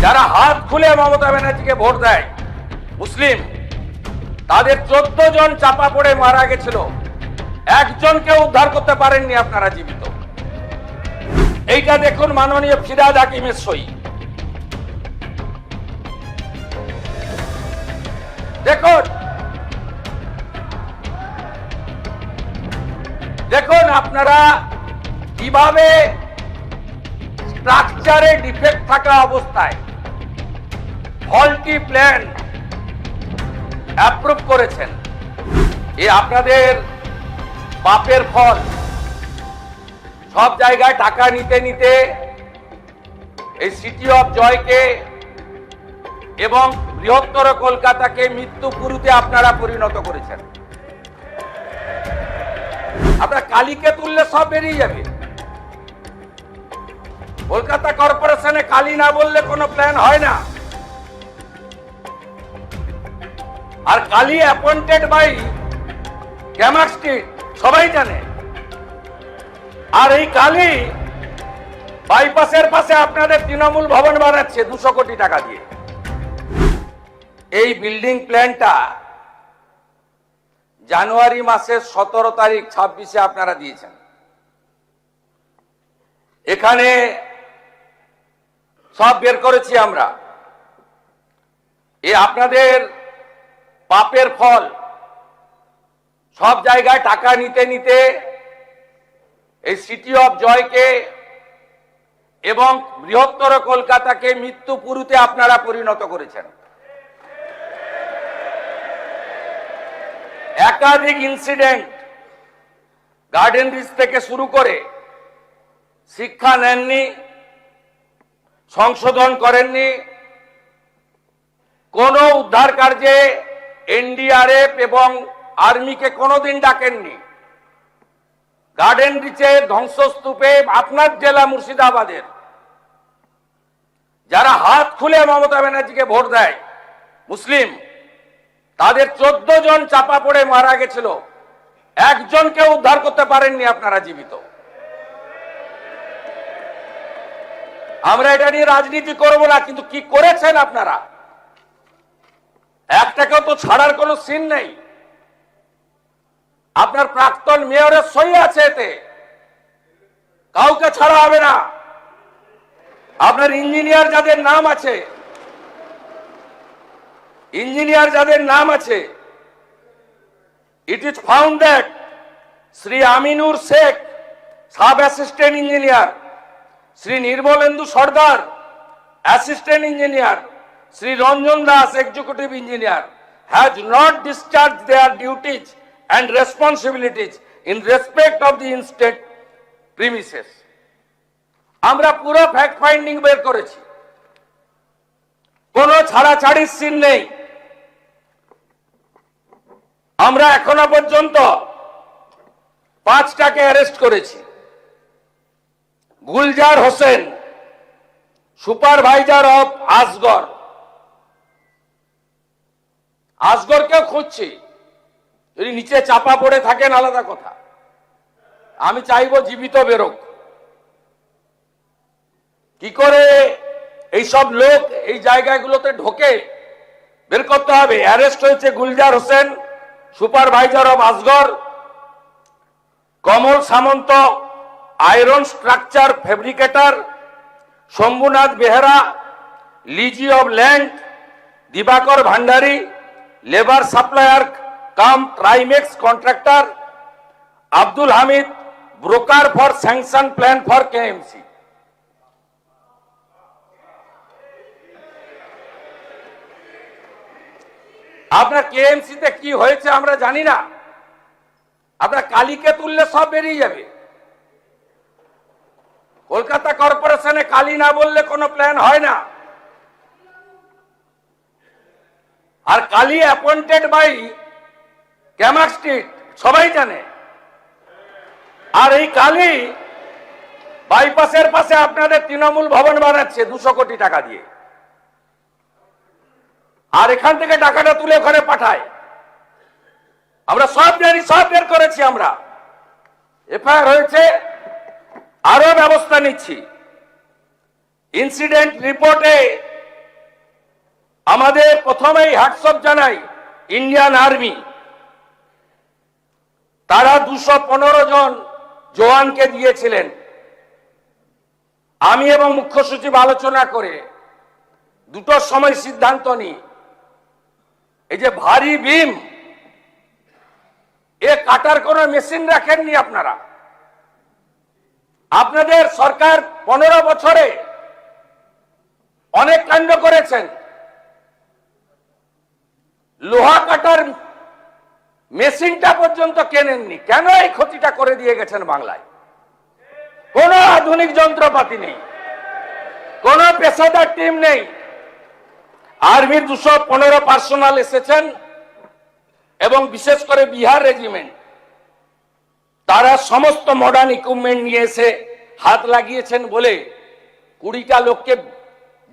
যারা হাত খুলে মমতা ব্যানার্জিকে ভোট দেয় মুসলিম, তাদের 14 জন চাপা পড়ে মারা গেছিল, একজনকে উদ্ধার করতে পারেননি আপনারা জীবিত। এইটা দেখুন মাননীয় ফিরহাদ হাকিমের সই। দেখুন দেখুন আপনারা কিভাবে স্ট্রাকচারে ডিফেক্ট থাকা অবস্থায় ফল্টি প্ল্যান অ্যাপ্রুভ করেছেন। এ আপনাদের পাপের ফল। সব জায়গায় টাকা নিতে নিতে এই সিটি অফ জয়কে এবং বৃহত্তর কলকাতাকে মৃত্যু পুরুতে আপনারা পরিণত করেছেন। আপনারা কালীকে তুললে সব বেরিয়ে যাবে। কলকাতা কর্পোরেশনে কালী না বললে কোনো প্ল্যান হয় না। আর কালী অ্যাপয়েন্টেড বাই গ্যামার স্ট্রিট, সবাই জানে। আর এই কালী বাইপাসের পাশে আপনাদের তৃণমূল ভবন বানাচ্ছে 200 কোটি টাকা দিয়ে। এই বিল্ডিং প্ল্যানটা জানুয়ারি মাসের 17 তারিখ 26-এ আপনারা দিয়েছেন। এখানে সব বের করেছি আমরা। আপনাদের পাপের ফল। সব জায়গায় টাকা নিতে নিতে এই সিটি অফ জয়কে এবং বৃহত্তর কলকাতাকে মৃত্যু পুরুতে আপনারা পরিণত করেছেন। একাধিক ইনসিডেন্ট, গার্ডেন রিচ থেকে শুরু করে শিক্ষা নেননি, সংশোধন করেননি, কোন উদ্ধার কার্যে এনডিআরএফ এবং আর্মিকে কোনোদিন ডাকেননি। গার্ডেন রিচের ধ্বংসস্তূপে আপনার জেলা মুর্শিদাবাদের যারা হাত খুলে মমতা ব্যানার্জিকে ভোট দেয় মুসলিম, তাদের 14 জন চাপা পড়ে মারা গেছিল, একজনকে উদ্ধার করতে পারেননি আপনারা জীবিত। আমরা এটা নিয়ে রাজনীতি করব না, কিন্তু কি করেছেন আপনারা? একটাকেও তো ছাড়ার কোনো সিন নেই। আপনার প্রাক্তন মেয়রের সই আছে এতে, কাউকে ছাড়া হবে না। আপনার ইঞ্জিনিয়ার যাদের নাম আছে, it is found that Sri Aminur Sheikh, Sub Assistant Engineer, Sri Nirmalendu Sardar, Assistant Engineer, Sri Ranjan Das, Executive Engineer, has not discharged their duties and responsibilities in respect of the instead premises. আমরা পুরো fact finding বের করেছি, কোনো ছাড়াছাড়ির scene নেই। আমরা এখনো পর্যন্ত 5টাকে arrest করেছি। গুলজার হোসেন, সুপারভাইজার অফ আসগরকেও খুঁজছি। যদি নিচে চাপা পড়ে থাকেন আলাদা কথা, আমি চাইবো জীবিত বেরোক। কি করে এইসব লোক এই জায়গাগুলোতে ঢোকে বের করতে হবে। অ্যারেস্ট হয়েছে Gulzar Hossain, supervisor of Asgar, Kamal Samanta, iron structure fabricator, Shambhunath Behera, lessee of land, Dibakar Bhandari, labour supplier cum Trimex contractor, Abdul Hamid, broker for sanction plan for KMC. আপনার কেএমসিতে কি হয়েছে আমরা জানি না। আপনার কালীকে তুললে সব বেরিয়ে যাবে। কলকাতা কর্পোরেশনে কালী না বললে কোনো প্ল্যান হয় না। আর কালী অ্যাপয়েন্টেড বাই গ্যামার স্ট্রিট, সবাই জানে। আর এই কালী বাইপাসের পাশে আপনাদের তৃণমূল ভবন বানাচ্ছে 200 কোটি টাকা দিয়ে। আর এখান থেকে টাকাটা তুলে ওখানে পাঠায়। আমরা সব জানি, সব বের করেছি আমরা। এফআইআর হয়েছে, আরো ব্যবস্থা নিচ্ছি। ইনসিডেন্ট রিপোর্টে আমাদের প্রথমেই হ্যাটসঅপ জানাই ইন্ডিয়ান আর্মি, তারা 215 জন জওয়ানকে দিয়েছিলেন। আমি এবং মুখ্য সচিব আলোচনা করে দুটোর সময় সিদ্ধান্ত নিই, এই যে ভারী বিম এ কাটার কোন মেশিন রাখেননি আপনারা। আপনাদের সরকার 15 বছরে অনেক কাণ্ড করেছেন, লোহা কাটার মেশিনটা পর্যন্ত কেনেননি। কেন এই ক্ষতিটা করে দিয়ে গেছেন বাংলায়? কোন আধুনিক যন্ত্রপাতি নেই, কোন পেশাদার টিম নেই। আর্মির 215 পার্সোনাল এসেছেন এবং বিশেষ করে বিহার রেজিমেন্ট, তারা সমস্ত মডার্ন ইকুইপমেন্ট নিয়ে এসে হাত লাগিয়েছেন বলে 20টা লোককে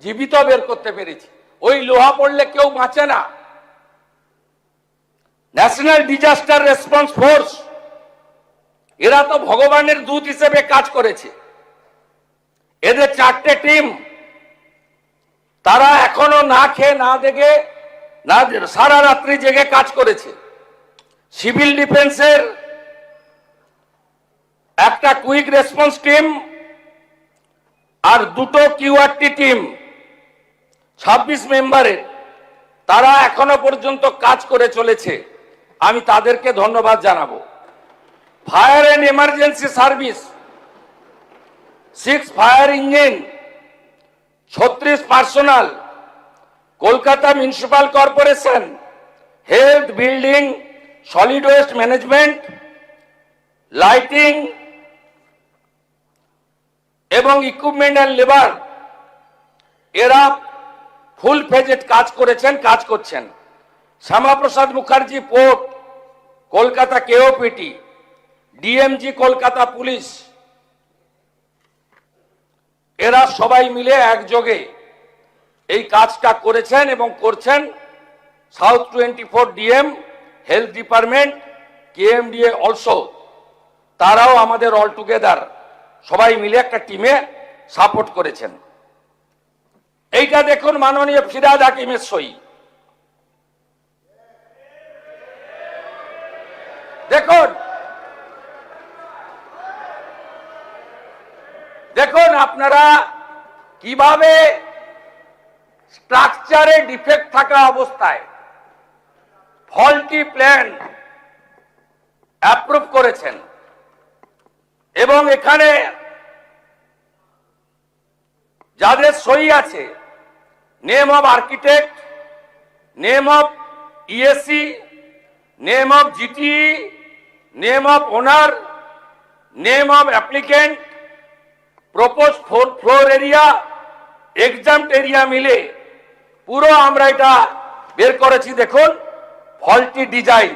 জীবিত বের করতে পেরেছি। ওই লোহা পড়লে কেউ বাঁচে না। ন্যাশনাল ডিজাস্টার রেসপন্স ফোর্স, এরা তো ভগবানের দূত হিসেবে কাজ করেছে। এদের 4টে টিম, তারা এখনো না খেয়ে না দেখে না সারা রাত্রি জেগে কাজ করেছে। সিভিল ডিফেন্সের একটা কুইক রেসপন্স টিম আর 2টো কিউআরটি টিম 26 মেম্বারের, তারা এখনো পর্যন্ত কাজ করে চলেছে। আমি তাদেরকে ধন্যবাদ জানাবো। Fire and emergency service, 6 fire engine, 36 personnel, Kolkata municipal corporation, health, building, solid waste management, lighting এবং ইকুইপমেন্ট অ্যান্ড লেবার, এরা ফুল ফেজেড কাজ করেছেন, কাজ করছেন। Shyamaprasad Mukherjee port, Kolkata KOPT, DMG Kolkata police, এরা সবাই মিলে একযোগে এই কাজটা করেছেন এবং করছেন। South 24 DM, health department, KMDA also, তারাও আমাদের অল টুগেদার সবাই মিলে একটা টিমে সাপোর্ট করেছেন। এইটা দেখুন মাননীয় ফিরহাদ হাকিমের সই। দেখুন দেখুন আপনারা কিভাবে স্ট্রাকচারে ডিফেক্ট থাকা অবস্থায় ফল্টি প্ল্যান অ্যাপ্রুভ করেছেন এবং এখানে যাদের সই আছে, name of architect, name of ESC, name of GTE, name of owner, name of applicant, propose floor area, exempt area মিলে পুরো আমরা এটা বের করেছি। দেখুন ফল্টি ডিজাইন,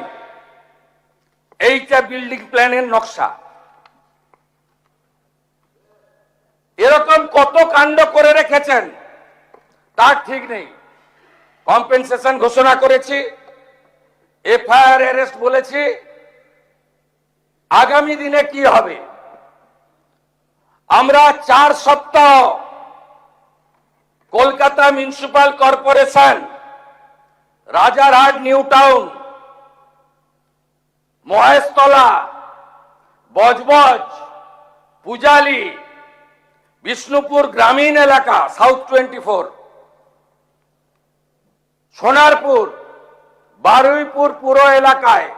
এইটা বিল্ডিং প্ল্যানের নকশা। এরকম কত কাণ্ড করে রেখেছেন তার ঠিক নেই। কম্পেনসেশন ঘোষণা করেছি, এফআইআর অ্যারেস্ট বলেছি। আগামী দিনে কি হবে? আমরা 4 সপ্তাহ Kolkata municipal corporation, Rajarhat new town, Maheshtala, Budge Budge, Pujali, Bishnupur গ্রামীণ এলাকা, সাউথ 24, সোনারপুর, বারুইপুর পুরো এলাকায়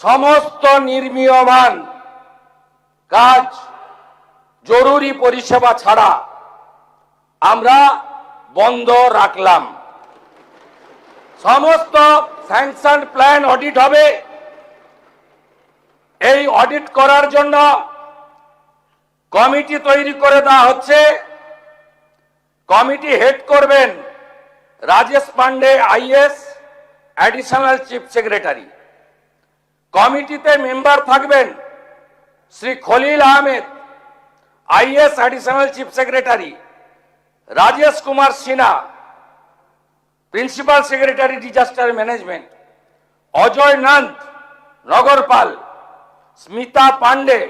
সমস্ত নির্মীয়মান কাজ জরুরি পরিষেবা ছাড়া আমরা বন্ধ রাখলাম। সমস্ত স্যাংশন প্ল্যান অডিট হবে। এই অডিট করার জন্য কমিটি তৈরি করে দেওয়া হচ্ছে। কমিটি হেড করবেন Rajesh Pandey IAS, additional chief secretary. কমিটিতে মেম্বার থাকবেন Shri Khalil Ahmed, IAS, additional chief secretary, Rajesh Kumar Sinha, principal secretary disaster management, Ajay Nanda, নগরপাল, স্মিতা পান্ডে,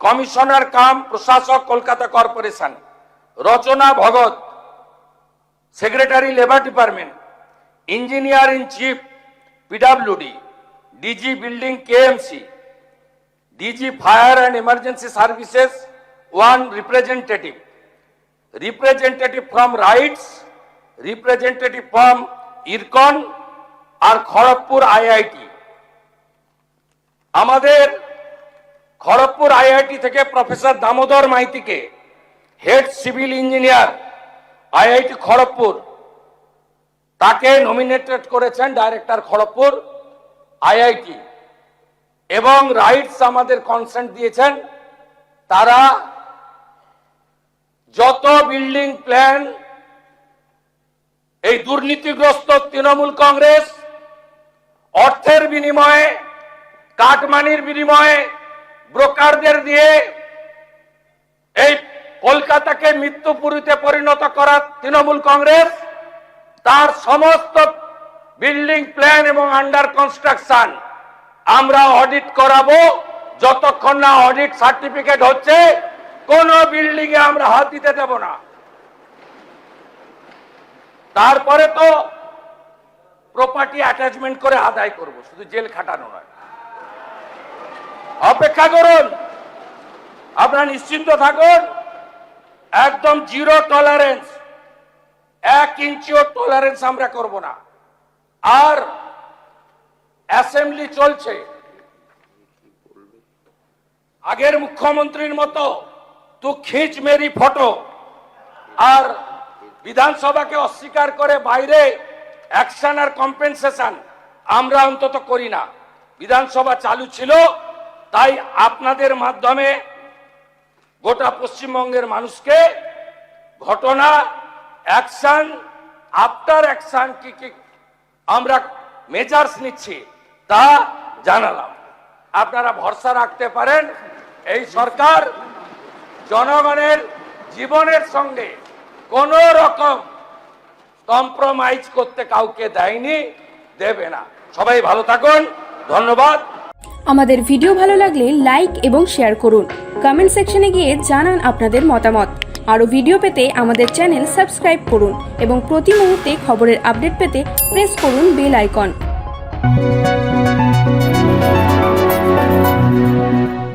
কমিশনার কাম প্রশাসক Kolkata corporation, Rachna Bhagat, secretary labour department, Engineer in Chief PWD, DG Building KMC, DG Fire and Emergency Services, one representative, representative from RITES, representative from IRCON আর Kharagpur IIT. আমাদের Kharagpur IIT থেকে professor Damodar মাইতিকে head civil engineer IIT Kharagpur, তাকে nominated করেছেন director Kharagpur IIT. এবং RITES আমাদের consent দিয়েছেন, তারা যত বিল্ডিং প্ল্যান এই দুর্নীতিগ্রস্ত তৃণমূল কংগ্রেস অর্থের বিনিময়ে, কাটমানির বিনিময়ে, ব্রোকারদের দিয়ে এই কলকাতাকে মৃত্যুপুরীতে পরিণত করা তৃণমূল কংগ্রেস, তার সমস্ত বিল্ডিং প্ল্যান এবং আন্ডার কনস্ট্রাকশন আমরা অডিট করাবো। যতক্ষণ না অডিট সার্টিফিকেট হচ্ছে কোন বিল্ডিং এ আমরা হাত দিতে দেব না। তারপরে তো প্রপার্টি অ্যাটাচমেন্ট করে আদায় করব, শুধু জেল খাটানো নয়। অপেক্ষা করুন, আপনারা নিশ্চিন্ত থাকুন, একদম জিরো টলারেন্স, 1 ইঞ্চিও টলারেন্স আমরা করব না। আর অ্যাসেম্বলি চলছে, আগের মুখ্যমন্ত্রীর মতো তু খিঁচ মেরি ফটো আর বিধানসভাকে অস্বীকার করে বাইরে অ্যাকশন আর কম্পেনসেশন আমরা অন্তত করি না। বিধানসভা চালু ছিল, তাই আপনাদের মাধ্যমে গোটা পশ্চিমবঙ্গের মানুষকে ঘটনা, অ্যাকশন, আফটার অ্যাকশন কি কি আমরা মেজার্স নিচ্ছি তা জানালাম। আপনারা ভরসা রাখতে পারেন, এই সরকার জনগণের জীবনের সঙ্গে কোন রকম কম্প্রোমাইজ করতে কাউকে দেয়নি, দেবে না। সবাই ভালো থাকুন, ধন্যবাদ। আমাদের ভিডিও ভালো লাগলে লাইক এবং শেয়ার করুন। কমেন্ট সেকশনে গিয়ে জানান আপনাদের মতামত। আরও ভিডিও পেতে আমাদের চ্যানেল সাবস্ক্রাইব করুন এবং প্রতি মুহূর্তে খবরের আপডেট পেতে প্রেস করুন বেল আইকন।